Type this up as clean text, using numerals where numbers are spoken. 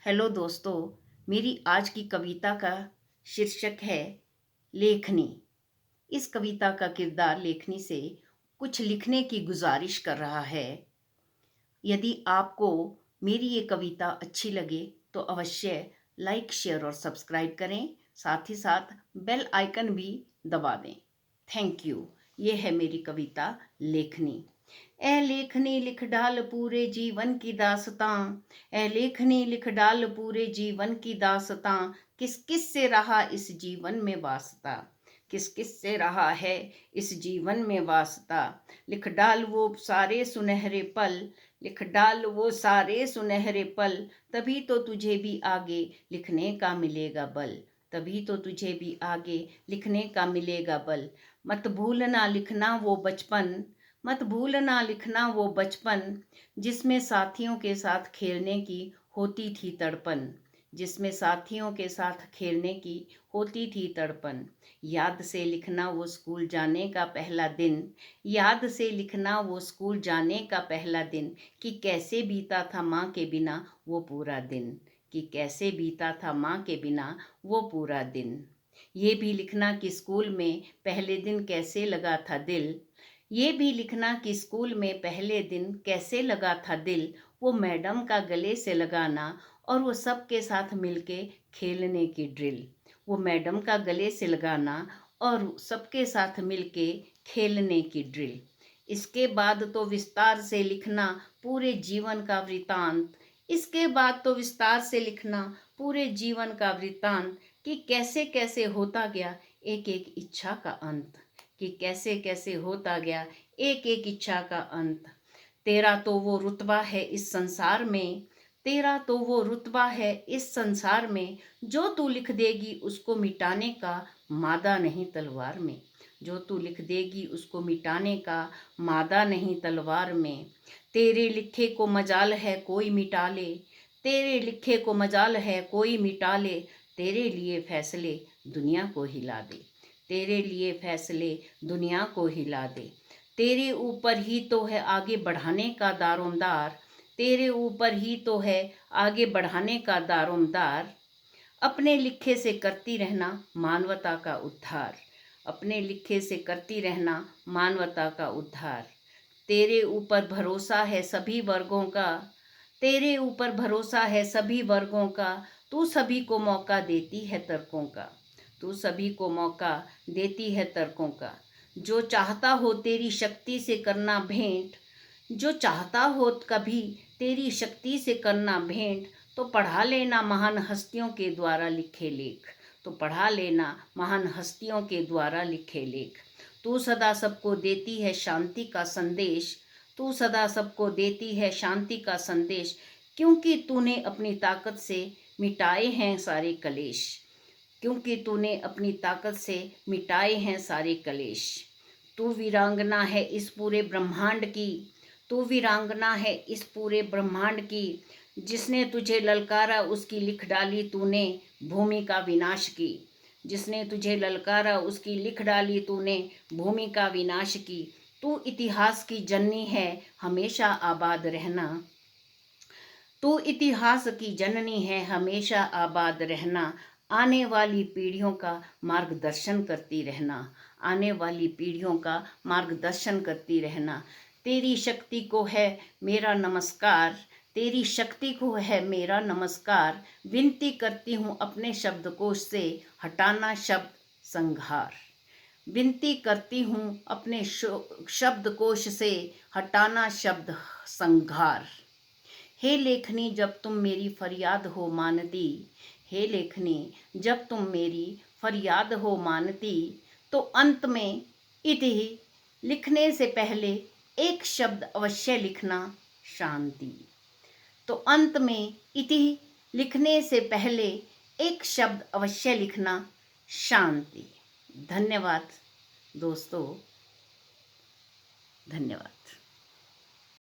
Hello दोस्तों। मेरी आज की कविता का शीर्षक है लेखनी। इस कविता का किरदार लेखनी से कुछ लिखने की गुजारिश कर रहा है। यदि आपको मेरी ये कविता अच्छी लगे तो अवश्य लाइक, शेयर और सब्सक्राइब करें। साथ ही साथ बेल आइकन भी दबा दें। Thank you. ये है मेरी कविता लेखनी। ए लेखनी लिख डाल पूरे जीवन की दास्तां। ए लेखनी लिख डाल पूरे जीवन की दास्तां। किस किस से रहा इस जीवन में वास्ता। किस किस से रहा है इस जीवन में वास्ता। लिख डाल वो सारे सुनहरे पल। लिख डाल वो सारे सुनहरे पल। तभी तो तुझे भी आगे लिखने का मिलेगा बल। तभी तो तुझे भी आगे लिखने का मिलेगा बल। मत भूलना लिखना वो बचपन। मत भूलना लिखना वो बचपन। जिसमें साथियों के साथ खेलने की होती थी तड़पन। जिसमें साथियों के साथ खेलने की होती थी तड़पन। याद से लिखना वो स्कूल जाने का पहला दिन। याद से लिखना वो स्कूल जाने का पहला दिन। कि कैसे बीता था माँ के बिना वो पूरा दिन। कि कैसे बीता था माँ के बिना वो पूरा दिन। ये भी लिखना कि स्कूल में पहले दिन कैसे लगा था दिल। ये भी लिखना कि स्कूल में पहले दिन कैसे लगा था दिल। वो मैडम का गले से लगाना और वो सबके साथ मिलके खेलने की ड्रिल। वो मैडम का गले से लगाना और सबके साथ मिलके खेलने की ड्रिल। इसके बाद तो विस्तार से लिखना पूरे जीवन का वृतांत। इसके बाद तो विस्तार से लिखना पूरे जीवन का वृतांत। कि कैसे कैसे होता गया एक एक इच्छा का अंत। कि कैसे कैसे होता गया एक एक इच्छा का अंत। तेरा तो वो रुतबा है इस संसार में। तेरा तो वो रुतबा है इस संसार में। जो तू लिख देगी उसको मिटाने का मादा नहीं तलवार में। जो तू लिख देगी उसको मिटाने का मादा नहीं तलवार में। तेरे लिखे को मजाल है कोई मिटा ले। तेरे लिखे को मजाल है कोई मिटा ले। तेरे लिए फैसले दुनिया को हिला दे। तेरे लिए फैसले दुनिया को हिला दे। तेरे ऊपर ही तो है आगे बढ़ाने का दारोमदार। तेरे ऊपर ही तो है आगे बढ़ाने का दारोमदार। अपने लिखे से करती रहना मानवता का उद्धार। अपने लिखे से करती रहना मानवता का उद्धार। तेरे ऊपर भरोसा है सभी वर्गों का। तेरे ऊपर भरोसा है सभी वर्गों का। तू सभी को मौका देती है तर्कों का। तू सभी को मौका देती है तर्कों का। जो चाहता हो तेरी शक्ति से करना भेंट। जो चाहता हो कभी तेरी शक्ति से करना भेंट। तो पढ़ा लेना महान हस्तियों के द्वारा लिखे लेख। तो पढ़ा लेना महान हस्तियों के द्वारा लिखे लेख। तू सदा सबको देती है शांति का संदेश। तू सदा सबको देती है शांति का संदेश। क्योंकि तूने अपनी ताकत से मिटाए हैं सारे कलेश। क्योंकि तूने अपनी ताकत से मिटाए हैं सारे कलेश। तू वीरांगना है इस पूरे ब्रह्मांड की। तू वीरांगना है इस पूरे ब्रह्मांड की। जिसने तुझे ललकारा उसकी लिख डाली तूने भूमि का विनाश की। जिसने तुझे ललकारा उसकी लिख डाली तूने भूमि का विनाश की। तू इतिहास की जननी है हमेशा आबाद रहना। तू इतिहास की जननी है हमेशा आबाद रहना। आने वाली पीढ़ियों का मार्गदर्शन करती रहना। आने वाली पीढ़ियों का मार्गदर्शन करती रहना। तेरी शक्ति को है मेरा नमस्कार। तेरी शक्ति को है मेरा नमस्कार। विनती करती हूँ अपने शब्दकोश से हटाना शब्द संहार। विनती करती हूँ अपने शब्दकोश से हटाना शब्द संहार। हे लेखनी जब तुम मेरी फरियाद हो मानती। हे लेखनी जब तुम मेरी फरियाद हो मानती। तो अंत में इति लिखने से पहले एक शब्द अवश्य लिखना शांति। तो अंत में इति लिखने से पहले एक शब्द अवश्य लिखना शांति। धन्यवाद दोस्तों। धन्यवाद।